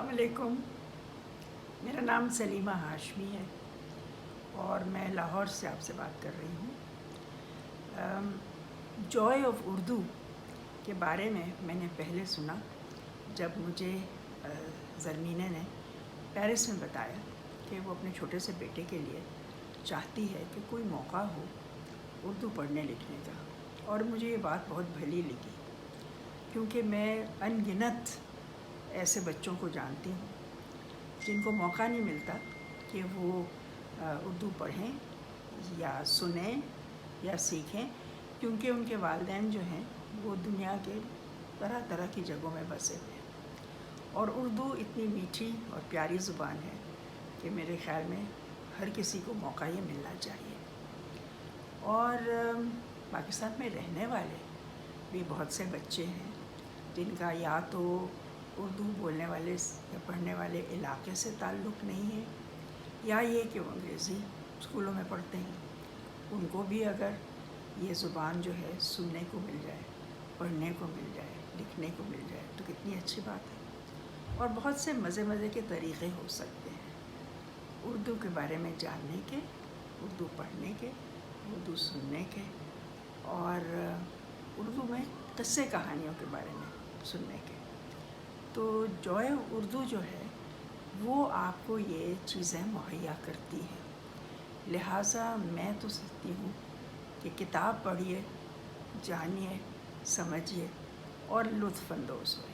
अस्सलाम वालेकुम। मेरा नाम सलीमा हाशमी है और मैं लाहौर से आपसे बात कर रही हूँ। जॉय ऑफ उर्दू के बारे में मैंने पहले सुना जब मुझे ज़रमीना ने पेरिस में बताया कि वो अपने छोटे से बेटे के लिए चाहती है कि कोई मौका हो उर्दू पढ़ने लिखने का, और मुझे ये बात बहुत भली लगी क्योंकि मैं अनगिनत ऐसे बच्चों को जानती हूँ जिनको मौका नहीं मिलता कि वो उर्दू पढ़ें या सुनें या सीखें, क्योंकि उनके वालिदैन जो हैं वो दुनिया के तरह तरह की जगहों में बसे हुए हैं। और उर्दू इतनी मीठी और प्यारी ज़ुबान है कि मेरे ख़्याल में हर किसी को मौका ये मिलना चाहिए। और पाकिस्तान में रहने वाले भी बहुत से बच्चे हैं जिनका या तो उर्दू बोलने वाले या पढ़ने वाले इलाके से ताल्लुक़ नहीं है, या ये कि वो अंग्रेज़ी स्कूलों में पढ़ते हैं। उनको भी अगर ये ज़ुबान जो है सुनने को मिल जाए, पढ़ने को मिल जाए, लिखने को मिल जाए तो कितनी अच्छी बात है। और बहुत से मज़े के तरीक़े हो सकते हैं उर्दू के बारे में जानने के, उर्दू पढ़ने के, उर्दू सुनने के, और उर्दू में क़स्से कहानियों के बारे में सुनने के। तो जॉय उर्दू जो है वो आपको ये चीज़ें मुहैया करती है। लिहाजा मैं तो सोचती हूँ कि किताब पढ़िए, जानिए, समझिए और लुत्फ़ अंदोज़ होइए।